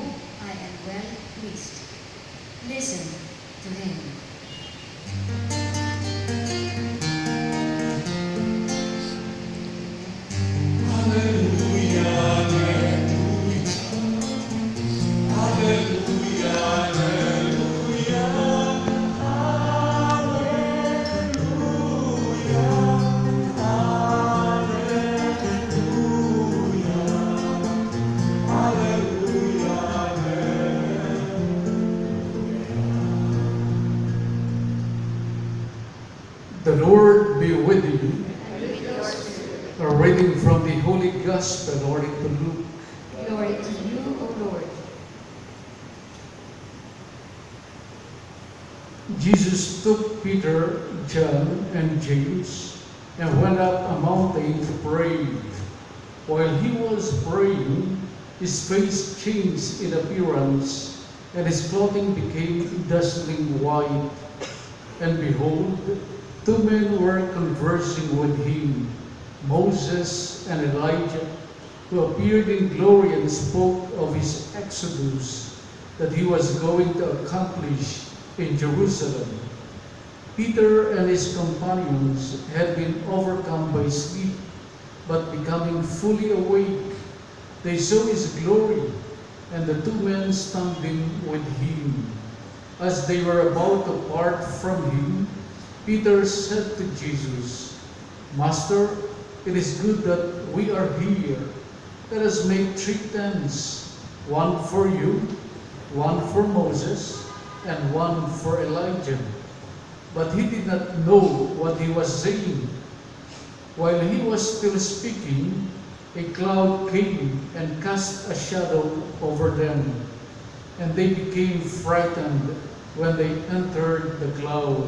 whom I am well pleased. Listen to him. The Lord be with you. A reading from the Holy Gospel according to Luke. Glory to you, O Lord. Jesus took Peter, John, and James and went up a mountain to pray. While he was praying, his face changed in appearance, and his clothing became dazzling white. And behold, two men were conversing with him, Moses and Elijah, who appeared in glory and spoke of his exodus that he was going to accomplish in Jerusalem. Peter and his companions had been overcome by sleep, but becoming fully awake, they saw his glory and the two men standing with him. As they were about to part from him, Peter said to Jesus, "Master, it is good that we are here. Let us make 3 tents, one for you, one for Moses, and one for Elijah." But he did not know what he was saying. While he was still speaking, a cloud came and cast a shadow over them, and they became frightened when they entered the cloud.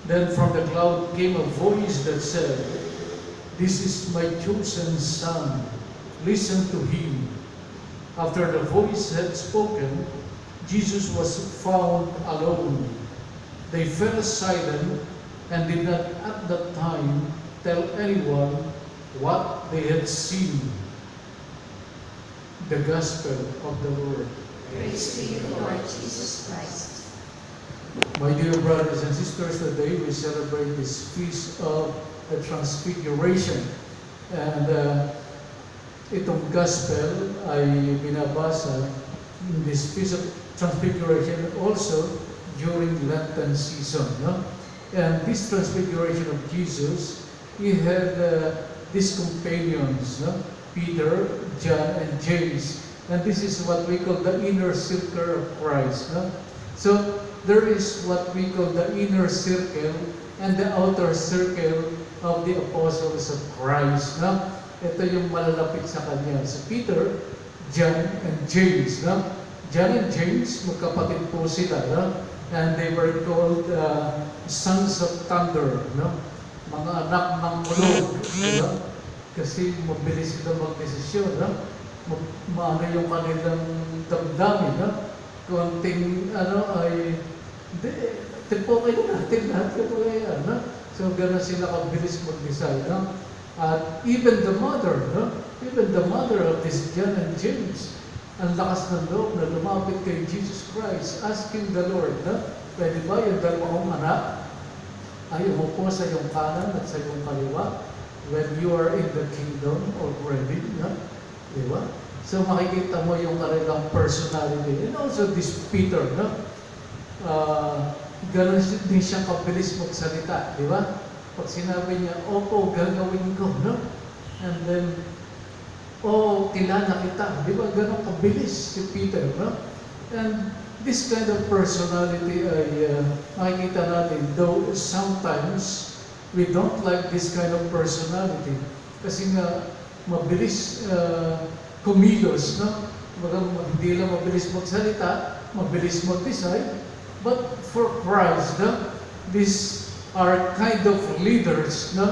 Then from the cloud came a voice that said, "This is my chosen Son. Listen to him." After the voice had spoken, Jesus was found alone. They fell silent and did not at that time tell anyone what they had seen. The Gospel of the Lord. Praise to you, Lord Jesus Christ. My dear brothers and sisters, today we celebrate this feast of the Transfiguration. And itong Gospel ay binabasa in this feast of Transfiguration also during Lenten season. No? And this Transfiguration of Jesus, he had these companions, no? Peter, John, and James. And this is what we call the inner circle of Christ. No? So there is what we call the inner circle and the outer circle of the apostles of Christ. No? Ito yung malalapit sa kanya. So Peter, John, and James. No? John and James, magkapatid po sila. No? And they were called sons of thunder. No? Mga anak ng ulog. No? Kasi mabilis sila mag-desisyon. No? Maano yung kanilang damdamin. No? Konting ay tempo kayo natin lahat po kaya. No? So gano'n sila kabilis mag-decide. No? At even the mother, no? Even the mother of this John and James, ang lakas ng loob na lumapit kay Jesus Christ, asking the Lord, no? Pwede ba yung dalawang anak ay umupo sa iyong kanan at sa iyong kaliwa when you are in the kingdom already? No? Diba? So makikita mo yung kanilang personality. And also this Peter, no? Ganun din siya kabilis magsalita, di ba? Pag sinabi niya, "Opo, gagawin ko," no? And then, "Oh, kilala kita," di ba? Ganun kabilis si Peter, no? And this kind of personality ay makikita natin, though sometimes we don't like this kind of personality kasi nga mabilis kumilos, no? Hindi lang mabilis magsalita, mabilis mag-decide. But for Christ, no? These are kind of leaders, no?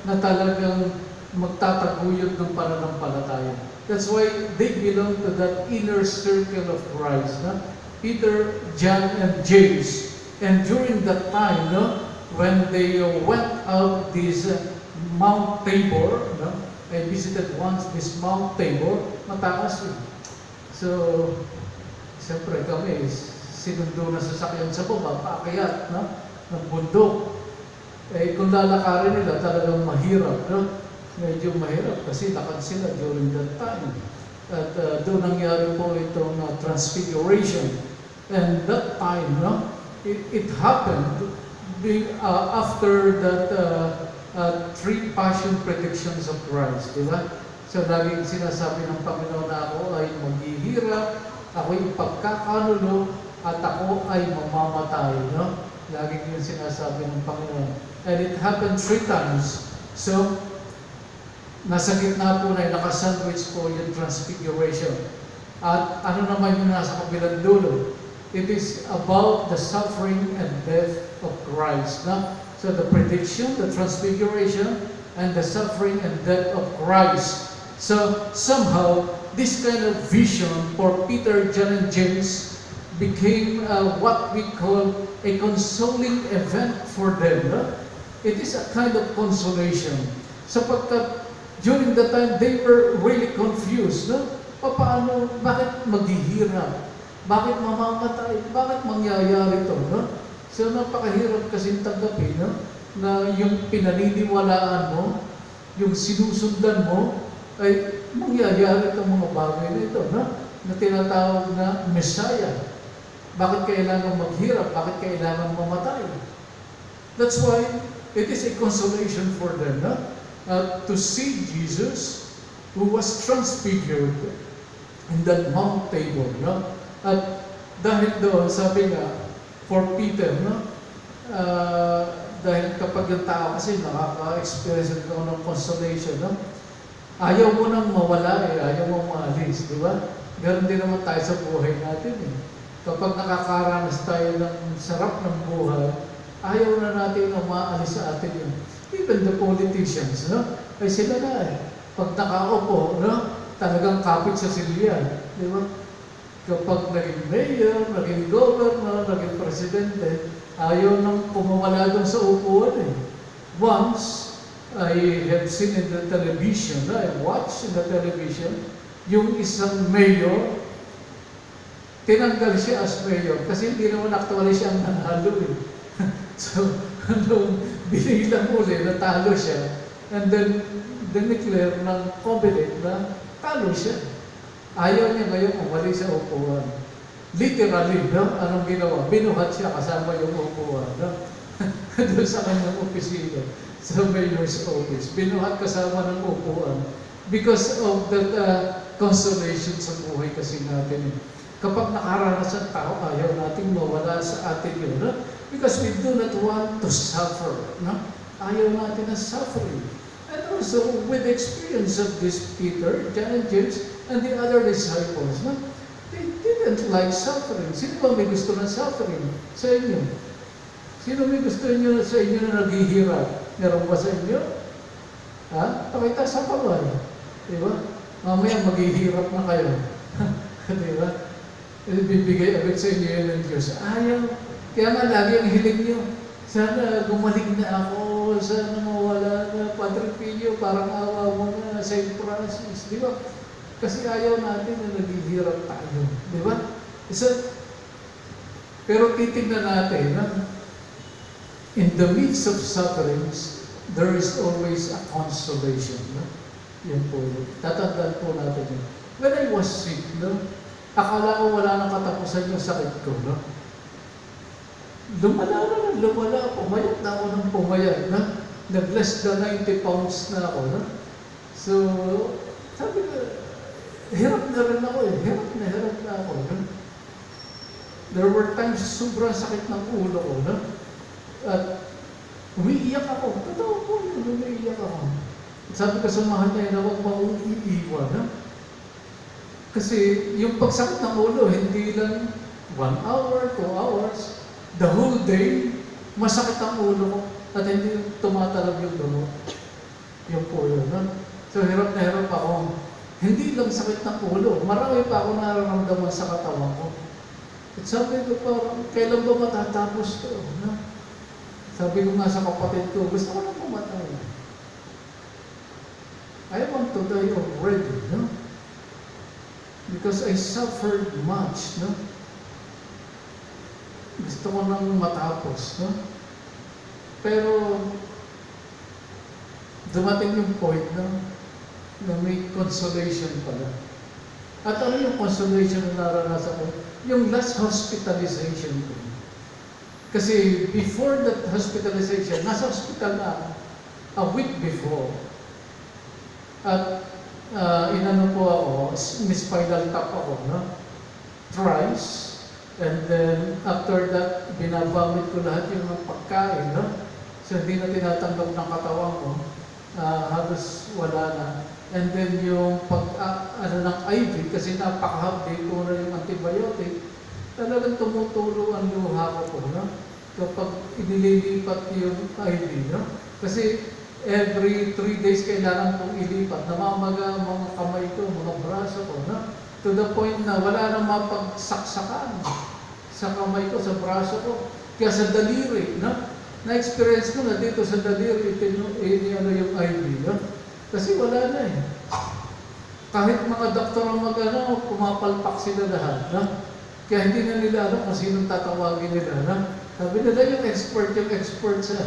Na talagang magtataguyod ng pananampalataya. That's why they belong to that inner circle of Christ, no? Peter, John, and James. And during that time, no? When they went out this Mount Tabor, no? I visited once this Mount Tabor, mataas yun. So, Siyempre kami, sinundo na sasakyan sa baba, paakyat, no? Ng bundok. Eh, kung lalakarin nila, talagang mahirap, no? Medyo mahirap kasi lakad sila during that time. At doon nangyari po itong transfiguration. And that time, no? It happened after that three passion predictions of Christ, di ba? So, laging sinasabi ng Panginoon na ako ay maghihirap, ako'y pagkakanulo, at ako ay mamamatay, no? Laging yung sinasabi ng Panginoon. And it happened 3 times. So, nasa gitna po na nakasandwich po yung transfiguration. At ano naman yung nasa kabilang dulo? It is about the suffering and death of Christ. No? So the prediction, the transfiguration, and the suffering and death of Christ. So somehow, this kind of vision for Peter, John, and James became what we call a consoling event for them. No? It is a kind of consolation. Sapagkat during the time, they were really confused. No? Paano, bakit maghihirap? Bakit mamamatay? Bakit mangyayari ito? No? So, napakahirap kasing tanggapin, no? Na yung pinaniniwalaan mo, yung sinusundan mo, ay mangyayari itong mga bagay na ito, no? Na tinatawag na Messiah. Bakit kailangan maghirap? Bakit kailangan mamatay? That's why it is a consolation for them, no? To see Jesus who was transfigured in that Mount Tabor, no? At dahil doon, sabi nga, for Peter, no? Dahil kapag yung tao kasi nakaka-experience ko ng consolation, no? Ayaw mo nang mawala ayaw mo maalis, di ba? Ganon din naman tayo sa buhay natin eh. Kapag nakakaranas tayo ng sarap ng buhay, ayaw na natin na maalis sa atin yun. Even the politicians, no? Ay sila na eh. Pag nakaupo, no? Talagang kapit sa silya, di ba? Kapag naging mayor, naging governor, naging presidente, ayaw nang pumawala doon sa upuan eh. Once, I have seen in the television, I watched in the television, yung isang mayor, tinanggal siya as mayor kasi hindi naman actually siya ang nanalo eh. So, nung binilang uli, natalo siya, and then dineclare ng competent na talo siya. Ayaw niya ngayon umalik sa upuan. Literally, no? Anong ginawa? Binuhat siya kasama yung upuan, no? Doon sa kanyang opisina, sa mayor's office. Binuhat kasama ng upuan. Because of that consolation sa buhay kasi natin. Kapag nakaranas ang tao, ayaw natin mawala sa atin yun, no? Because we do not want to suffer, no? Ayaw natin ang suffering. And also, with the experience of this Peter, John, and James, and the other disciples, no? They didn't like suffering. Sino ba may gusto ng suffering sa inyo? Sino may gusto nyo sa inyo na naghihirap? Meron ba sa inyo? Ha? Pakita sa kawal. Diba? Mamaya maghihirap na kayo. Diba? Bibigay agad sa inyo yun ng Diyos. Ayaw. Kaya nga lagi ang hiling nyo. Sana gumaling na ako. Sana mawala na. Padre Pio, parang awa mo na. St. Francis. Diba? Kasi ayaw natin na naghihirap tayo. Di ba? Pero titignan natin, no? In the midst of sufferings, there is always a consolation. No? Yan po. Tatandaan po natin yun. When I was sick, no? Akala ko wala nang katapusan yung sakit ko. No? Lumala. Pumayat na ako ng pumayat. No? Nag-less than 90 pounds na ako. No? So, sabi ko, hirap na rin ako eh. Hirap na ako. No? There were times sobrang sakit ng ulo ko. No? At umiiyak ako. Totoo po yun, umiiyak ako. At sabi ko sa mahal niya, huwag mo iiwan. No? Kasi yung pagsakit ng ulo, hindi lang 1 hour, 2 hours. The whole day, masakit ang ulo ko at hindi tumatalab yung dugo. Yung po yun. No? So hirap na hirap ako. Hindi lang sakit ng ulo. Marami pa ako nararamdaman sa katawan ko. At sabi ko parang, kailan ba matatapos to? No? Sabi ko nga sa kapatid ko, gusto ko na pumatay. I want to die already. No? Because I suffered much. No? gusto ko nang matapos, no? Pero, dumating yung point, no? Na may consolation pala. At ano yung consolation na naranasan ko? Yung last hospitalization ko. Kasi before that hospitalization, nasa hospital na ako, a week before. At inano po ako, spinal tap ako, no? Thrice. And then, after that, binabamit ko lahat yung mga pagkain, no? So, hindi na tinatanggap ng katawan ko. Halos wala na. And then, yung ng IV, kasi napaka-update ko na yung antibiotic, talagang tumutulo ang luha ko po, no? Kapag inililipat yung IV, no? Kasi, every 3 days kailangan kong ilipat. Namamaga mga kamay ko, mga braso ko, no? To the point na wala nang mapagsaksakan sa kamay ko, sa braso ko. Kaya sa daliri, no? Na-experience ko na dito sa daliri, yung IV, no? Kasi wala na eh. Kahit mga doktor ang pumapalpak sila lahat, no? Kaya hindi na nila alam kung sinong tatawagin nila, no? Sabi nila yung expert sa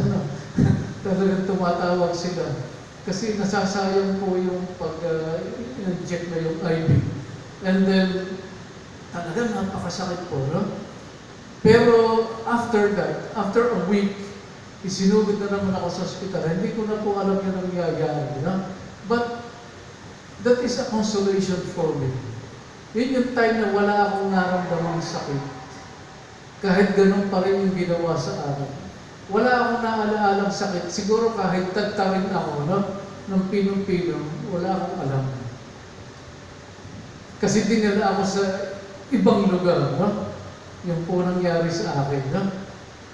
talagang tumatawag sila. Kasi nasasayang po yung pag-inject na yung IV. And then, talagang napakasakit po, no? Pero after that, after a week, isinugod na naman ako sa ospital. Hindi ko na po alam yung nangyayari, no? But, that is a consolation for me. Yun yung time na wala akong naramdamang sakit. Kahit ganun pa rin yung ginawa sa akin. Wala akong naaalaalang sakit. Siguro kahit tagtarin ako, no? Ng pinong-pinong, wala akong alam. Kasi dinala ako sa ibang lugar, no? Yung po nangyari sa akin, no?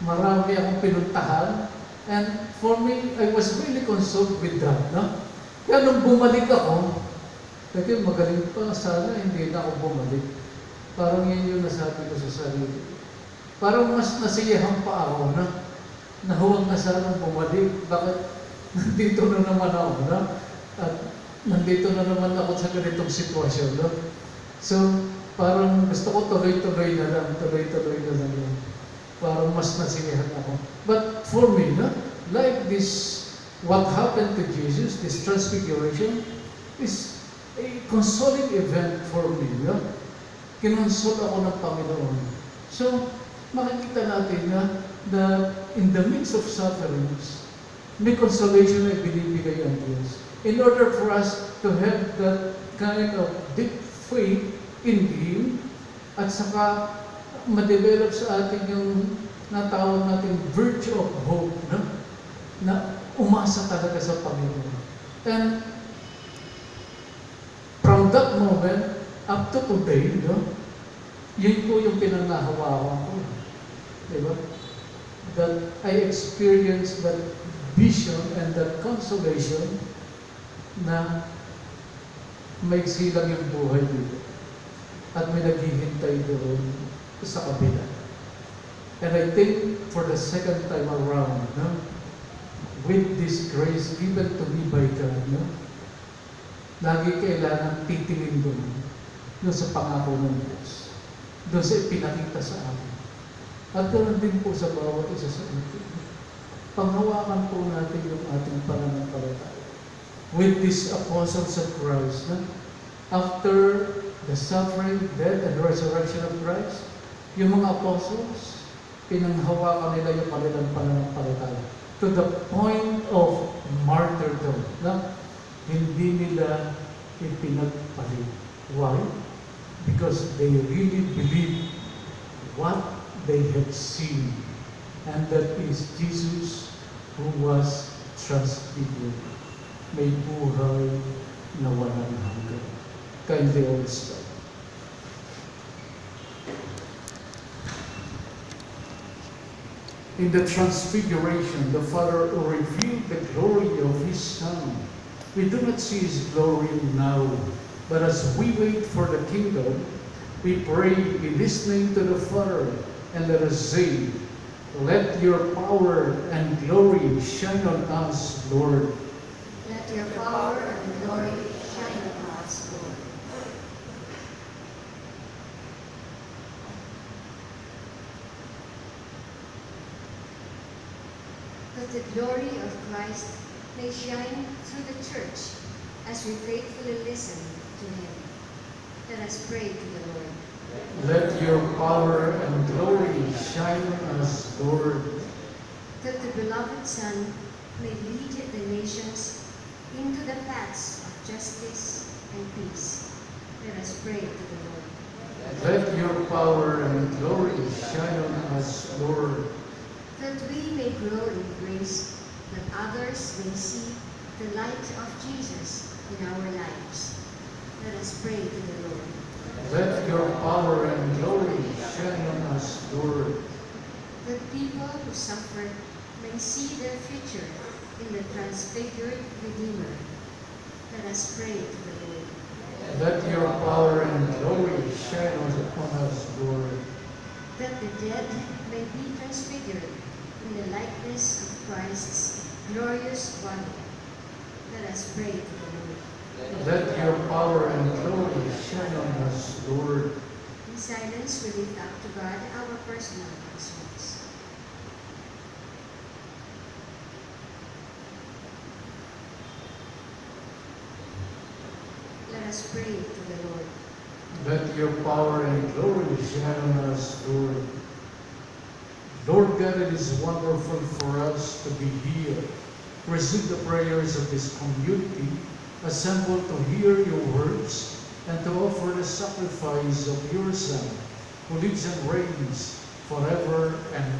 Marami akong pinuntahan. And for me, I was really consoled with that, no? Kaya nung bumalik ako, kasi magaling pa, sana hindi na ako bumalik. Parang yun yung nasabi ko sa sarili. Parang mas nasiyahan pa ako, no? Na huwag na sana bumalik. Bakit nandito na naman ako, no? At nandito na naman ako sa ganitong sitwasyon, no? So, parang gusto ko tuloy-tuloy na lang, tuloy-tuloy na lang. Parang mas nasiyahan ako. But for me, no? Like this, what happened to Jesus, this transfiguration, is a consoling event for me, no? Kinonsol ako ng Panginoon. So, makikita natin na in the midst of sufferings, may consolation na binibigay ang Diyos. In order for us to have that kind of deep faith in Him, at saka ma-develop sa atin yung natawag natin virtue of hope, no? Na umasa talaga sa Panginoon. And from that moment up to today, no? Yun po yung pinangahawakan ko. Diba? That I experienced that vision and that consolation na may silang yung buhay dito. At may naghihintay doon sa kabila. And I think for the second time around, no? With this grace given to me by God, no? Lagi kailangan titingin doon sa pangako ng Diyos. Doon sa ipinakita sa amin. At ganoon din po sa bawat isa sa atin. Panghawakan po natin yung ating pananampalataya. With these apostles of Christ, no? After the suffering, death, and resurrection of Christ, yung mga apostles, pinanghawakan nila yung kanilang pananampalataya. To the point of martyrdom, no? Hindi nila ipinagpalit. Why? Because they really believe what they had seen. And that is Jesus who was transfigured. May buhay na walang hanggan. Kindly all stop. In the transfiguration, the Father revealed the glory of His Son. We do not see His glory now, but as we wait for the kingdom, we pray in listening to the Father, and let us say, let your power and glory shine on us, Lord. Let your power and glory shine on us, Lord. that the glory of Christ may shine through the church as we faithfully listen to him. Let us pray to the Lord. Let your power and glory shine on us, Lord. That the beloved Son may lead the nations into the paths of justice and peace. Let us pray to the Lord. Let your power and glory shine on us, Lord. That we may grow in grace, that others may see the light of Jesus in our lives. Let us pray to the Lord. Let your power and glory shine on us, Lord. That people who suffer may see their future in the transfigured Redeemer. Let us pray to the Lord. Let your power and glory shine upon us, Lord. That the dead may be transfigured in the likeness of Christ's glorious body. Let us pray to the Lord. Let your power and glory shine on us, Lord. In silence, we lift up to God our personal concerns. Let us pray to the Lord. Let your power and glory shine on us, Lord. Lord God, it is wonderful for us to be here, to receive the prayers of this community, assembled to hear your words, and to offer the sacrifice of your Son, who lives and reigns forever and